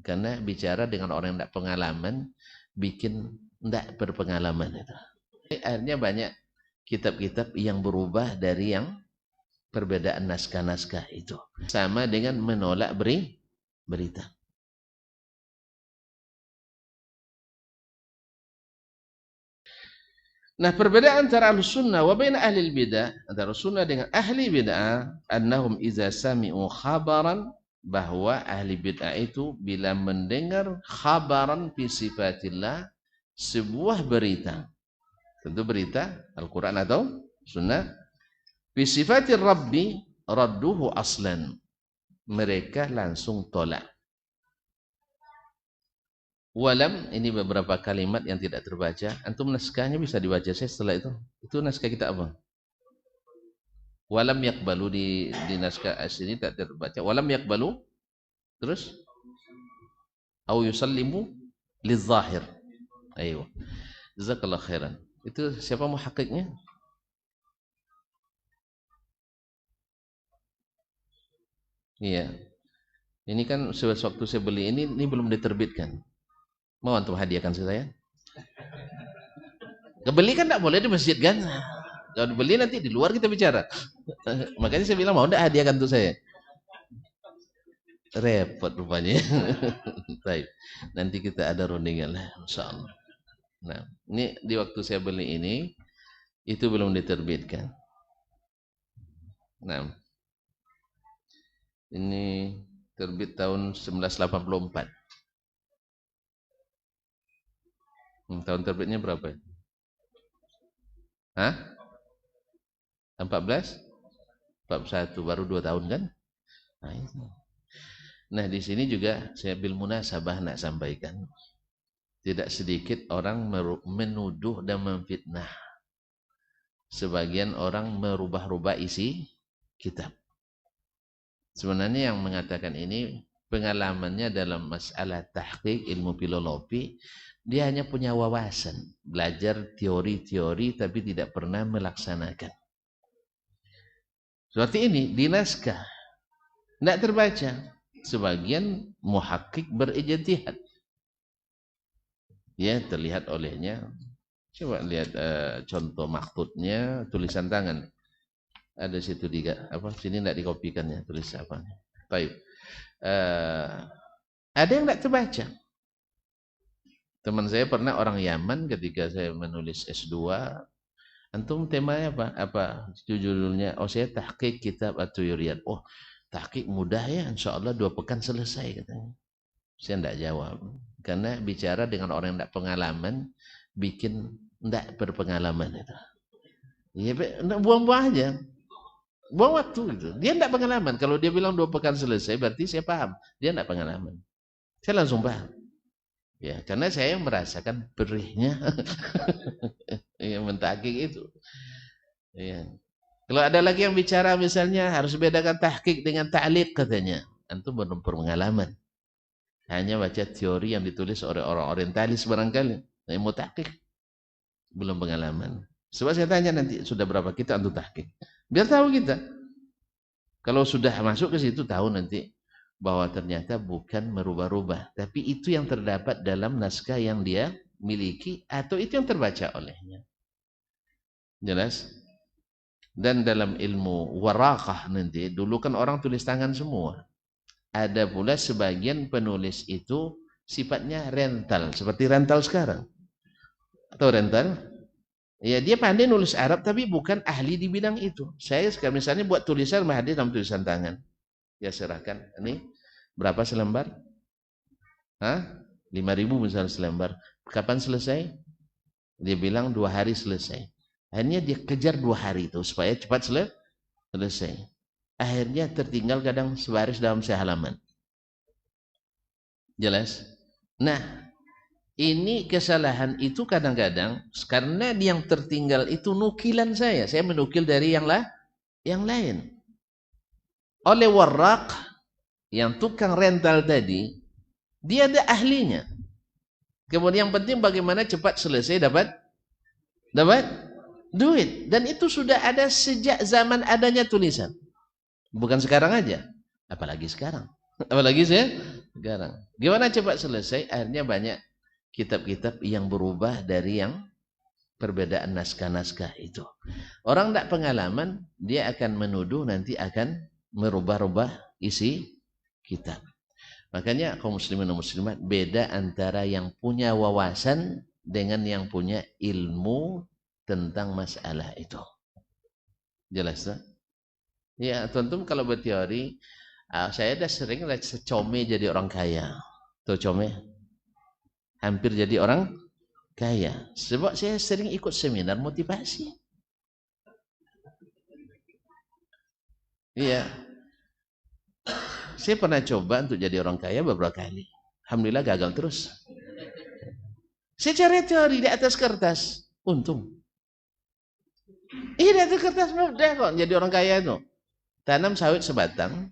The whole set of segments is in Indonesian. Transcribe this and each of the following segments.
Karena bicara dengan orang yang tidak pengalaman, bikin tidak berpengalaman itu. Akhirnya banyak kitab-kitab yang berubah dari yang perbedaan naskah-naskah itu. Sama dengan menolak berita. Nah, perbedaan antara Ahlussunnah wa baina ahli bidah, antara sunnah dengan ahli bid'ah, annahum iza sami'u khabaran, bahwa ahli bid'ah itu bila mendengar khabaran fi sifatillah, sebuah berita, tentu berita Al-Quran atau sunnah, fi sifatir rabbi radduhu aslan, mereka langsung tolak. Walam, ini beberapa kalimat yang tidak terbaca. Antum naskahnya bisa dibaca saya setelah itu. Itu naskah kita apa? Walam yakbalu di naskah asli tak terbaca. Walam yakbalu. Terus? Au yusallimu lizahir. Ayo. Jazakallah khairan. Itu siapa muhakkiknya? Iya. Ini kan sewaktu saya beli ini belum diterbitkan. Mau antum hadiahkan saya? Kebeli kan tidak boleh di masjid kan? Kalau beli nanti di luar kita bicara. Makanya saya bilang mau tidak hadiahkan untuk saya? Repot rupanya. Baik. Nanti kita ada rundingan lah, insyaallah. Nah, ini di waktu saya beli ini itu belum diterbitkan. Nah, ini terbit tahun 1984. Tahun terbitnya berapa? Hah? 14? 41, baru 2 tahun kan? Nah, itu. Nah, di sini juga saya bil munasabah nak sampaikan. Tidak sedikit orang menuduh dan memfitnah. Sebagian orang merubah-rubah isi kitab. Sebenarnya yang mengatakan ini pengalamannya dalam masalah tahqiq ilmu filologi, dia hanya punya wawasan, belajar teori-teori tapi tidak pernah melaksanakan. Seperti ini di naskah tidak terbaca. Sebagian muhakkik berijtihad. Ya, terlihat olehnya. Coba lihat contoh maktutnya, tulisan tangan. Ada situ apa sini tidak dikopikannya, tulis apa. Baik. Ada yang tidak terbaca. Teman saya pernah orang Yaman ketika saya menulis S2, antum temanya apa? Apa judulnya? Oh, saya tahqiq kitab At-Tuyuriyat. Oh, tahqiq mudah ya, insyaallah 2 pekan selesai katanya. Saya tidak jawab. Karena bicara dengan orang yang tidak pengalaman, bikin tidak berpengalaman itu. Ya, buang-buang aja. Buang waktu gitu. Dia tidak pengalaman. Kalau dia bilang 2 pekan selesai, berarti saya paham. Dia tidak pengalaman. Saya langsung paham. Ya, karena saya merasakan perihnya yang mentahqiq itu. Ya. Kalau ada lagi yang bicara misalnya harus bedakan tahqiq dengan ta'liq katanya. Antum belum pengalaman. Hanya baca teori yang ditulis oleh orang orientalis barangkali. Yang mau tahqiq belum pengalaman. Sebab saya tanya nanti sudah berapa kita untuk tahqiq. Biar tahu kita. Kalau sudah masuk ke situ tahu nanti bahwa ternyata bukan merubah-rubah, tapi itu yang terdapat dalam naskah yang dia miliki atau itu yang terbaca olehnya. Jelas? Dan dalam ilmu waraqah nanti, dulu kan orang tulis tangan semua. Ada pula sebagian penulis itu sifatnya rental, seperti rental sekarang. Atau rental? Ya, dia pandai nulis Arab tapi bukan ahli di bidang itu. Saya sekarang misalnya buat tulisan mahadi dalam tulisan tangan. Ya serahkan. Ini berapa selembar? Hah? 5.000 misalnya selembar. Kapan selesai? Dia bilang 2 hari selesai. Akhirnya dia kejar 2 hari itu supaya cepat selesai. Akhirnya tertinggal kadang sebaris dalam sehalaman. Jelas? Nah, ini kesalahan itu kadang-kadang karena yang tertinggal itu nukilan saya. Saya menukil dari yang lain. Oleh warraq yang tukang rental tadi, dia ada ahlinya. Kemudian yang penting bagaimana cepat selesai dapat duit. Dan itu sudah ada sejak zaman adanya tulisan. Bukan sekarang aja. Apalagi sekarang. Apalagi Sekarang. Gimana cepat selesai? Akhirnya banyak kitab-kitab yang berubah dari yang perbedaan naskah-naskah itu. Orang tidak pengalaman, dia akan menuduh nanti akan merubah-rubah isi kitab. Makanya kaum muslimin dan muslimat beda antara yang punya wawasan dengan yang punya ilmu tentang masalah itu. Jelas tak? Ya, tentu kalau berteori, saya dah sering secome jadi orang kaya. Tuh come, hampir jadi orang kaya. Sebab saya sering ikut seminar motivasi. Iya. Saya pernah coba untuk jadi orang kaya beberapa kali. Alhamdulillah gagal terus. Saya cari teori di atas kertas. Untung. Di atas kertas mudah kok jadi orang kaya itu. Tanam sawit sebatang.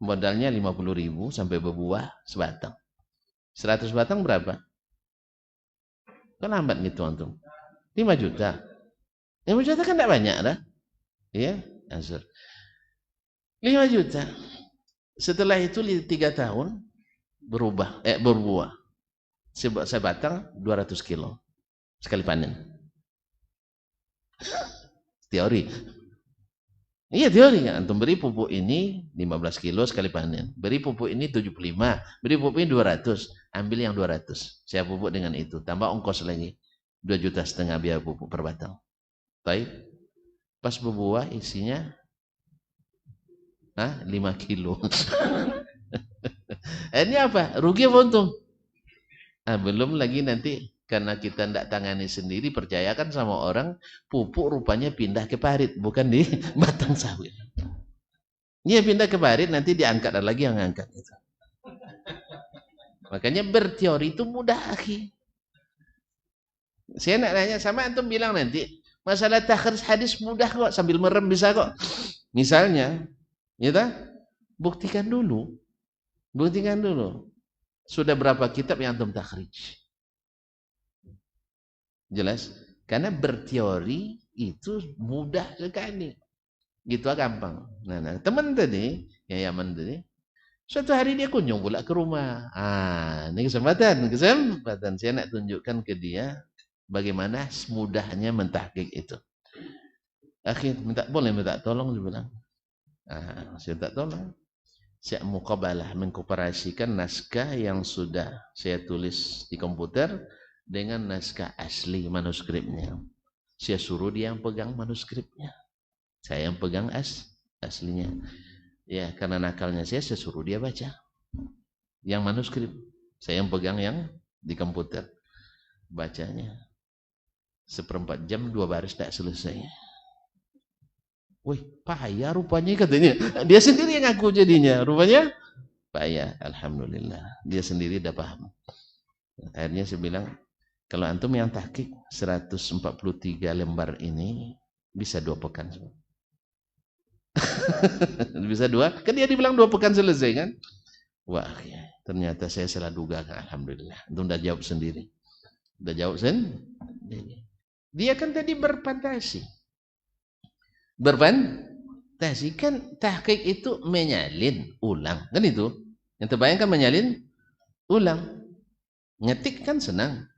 Modalnya 50.000 sampai berbuah sebatang. 100 batang berapa? Kan lambat gitu antum. 5 juta. 5 juta kan tidak banyak dah. Iya, answer. 5 juta. Setelah itu 3 tahun berbuah. Sebatang 200 kilo sekali panen. Teori. Iya teori kan. Antum beri pupuk ini 15 kilo sekali panen. Beri pupuk ini 75. Beri pupuk ini 200. Ambil yang 200. Saya pupuk dengan itu. Tambah ongkos lagi. 2,5 juta biaya pupuk per batang. Baik. Pas berbuah isinya 5 kilo. Ini apa? Rugi apa untung? Belum lagi nanti karena kita tidak tangani sendiri, percayakan sama orang, pupuk rupanya pindah ke parit, bukan di batang sawit. Dia pindah ke parit, nanti diangkat, ada lagi yang angkat. Itu. Makanya berteori itu mudah, akhi. Saya nak nanya sama antum bilang nanti, masalah takhrij hadis mudah kok, sambil merem bisa kok. Misalnya, ya, buktikan dulu. Sudah berapa kitab yang antum takhrij? Jelas? Karena berteori itu mudah sekali. Gitu gampang. Nah, teman tadi, yang Yaman tadi, suatu hari dia kunjung pula ke rumah. Ini kesempatan. Saya nak tunjukkan ke dia bagaimana mudahnya mentahqiq itu. Akhir boleh minta tolong dia bilang. Saya tak tolong. Saya muqabalah mengkomparasikan naskah yang sudah saya tulis di komputer dengan naskah asli manuskripnya. Saya suruh dia yang pegang manuskripnya. Saya yang pegang aslinya. Ya, karena nakalnya saya suruh dia baca. Yang manuskrip. Saya yang pegang yang di komputer. Bacanya. 1/4 jam 2 baris tak selesai. Wih, payah rupanya katanya. Dia sendiri yang ngaku jadinya. Rupanya payah. Alhamdulillah. Dia sendiri dah paham. Akhirnya saya bilang, kalau antum yang tahqiq 143 lembar ini bisa 2 pekan. Bisa 2? Kan dia dibilang 2 pekan selesai kan? Wah, ya, ternyata saya salah duga kan. Alhamdulillah. Antum dah jawab sendiri. Dah jawab sendiri. Dia kan tadi berfantasi. Berfantasi kan tahqiq itu menyalin ulang. Kan itu? Yang terbayangkan menyalin ulang. Ngetik kan senang.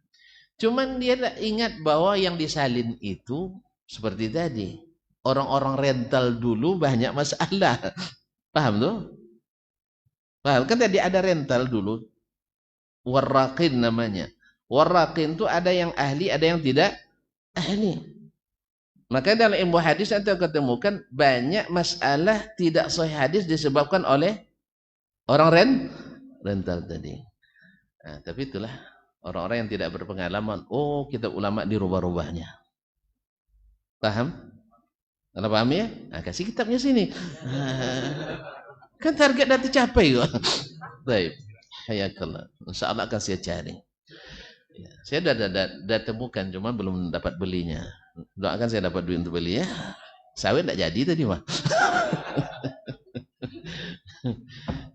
Cuman dia tak ingat bahwa yang disalin itu seperti tadi. Orang-orang rental dulu banyak masalah. Paham tuh? Paham? Kan tadi ada rental dulu. Warraqin namanya. Warraqin itu ada yang ahli, ada yang tidak ahli. Maka dalam ilmu hadis kita ketemukan banyak masalah tidak sahih hadis disebabkan oleh orang rental tadi. Nah, tapi itulah orang-orang yang tidak berpengalaman. Oh, kitab ulama dirubah-rubahnya. Paham? Kalau paham ya? Nah, kasih kitabnya sini. Kan target dah tercapai kok. Baik. Hayakallah. Insyaallah akan saya cari. Saya dah temukan, cuma belum dapat belinya. Doakan saya dapat duit untuk beli ya. Sawit tak jadi tadi mah.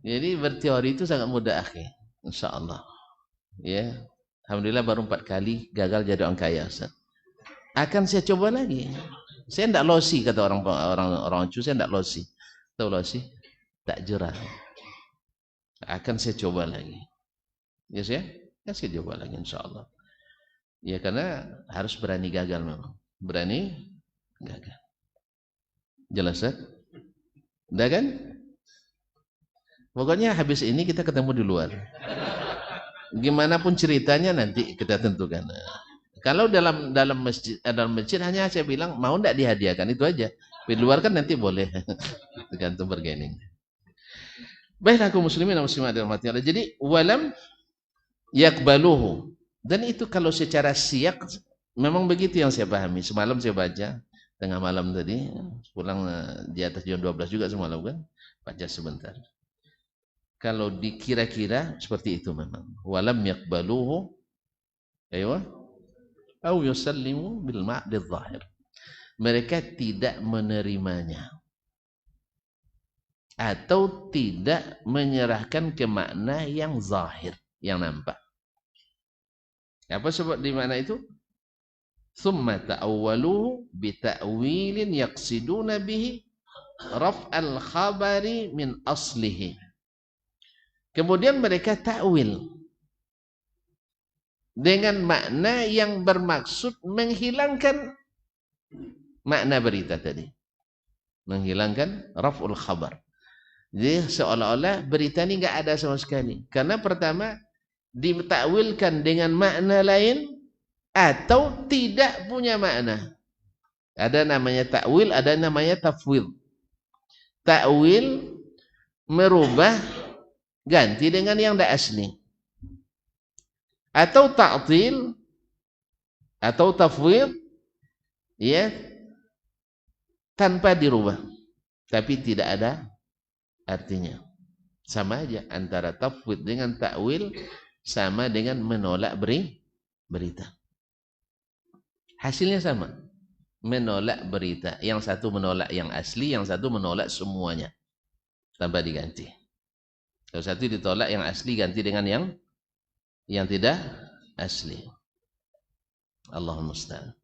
Jadi berteori itu sangat mudah, akhi. Insyaallah. Ya. Alhamdulillah baru 4 kali gagal jadi orang kaya, Ustaz. Akan saya coba lagi. Saya tidak losi, kata orang cu, saya tidak losi. Tahu losi? Tak jerah. Akan saya coba lagi. Ya saya coba lagi insya Allah. Ya karena harus berani gagal memang. Berani gagal. Jelas ya? Udah kan? Pokoknya habis ini kita ketemu di luar. Gimana pun ceritanya nanti kita tentukan. Kalau dalam masjid hanya saya bilang mau enggak dihadiahkan itu aja. Di luar kan nanti boleh. Tergantung bargaining. Baiklah kaum muslimin dan muslimat dirahmati Allah. Jadi walam yakbaluhu. Dan itu kalau secara siyak memang begitu yang saya pahami. Semalam saya baca tengah malam tadi, pulang di atas jam 12 juga semalam kan, baca sebentar. Kalau dikira-kira seperti itu memang. Walam yakbaluhu aywa au yusallimu bil ma'dil zahir. Mereka tidak menerimanya atau tidak menyerahkan ke makna yang zahir, yang nampak. Apa sebab di mana itu? Thumma ta'awwaluhu bi ta'wilin yaqsiduna bihi raf'al khabari min aslihi. Kemudian mereka ta'wil dengan makna yang bermaksud menghilangkan makna berita tadi. Menghilangkan raf'ul khabar. Jadi seolah-olah berita ini enggak ada sama sekali. Karena pertama ditakwilkan dengan makna lain atau tidak punya makna. Ada namanya takwil, ada namanya tafwid. Takwil merubah ganti dengan yang tidak asli. Atau ta'til atau tafwid ya tanpa dirubah. Tapi tidak ada artinya. Sama aja antara tafwid dengan takwil sama dengan menolak berita. Hasilnya sama. Menolak berita. Yang satu menolak yang asli, yang satu menolak semuanya. Tanpa diganti. Kalau satu ditolak yang asli ganti dengan yang tidak asli. Allahumma musta'an.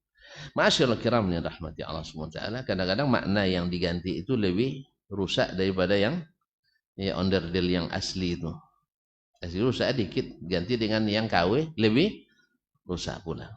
Ma'asyiral kiram yang rahmati Allah SWT. Kadang-kadang makna yang diganti itu lebih rusak daripada yang onderdil yang asli itu. Asli rusak dikit, ganti dengan yang KW lebih rusak pula.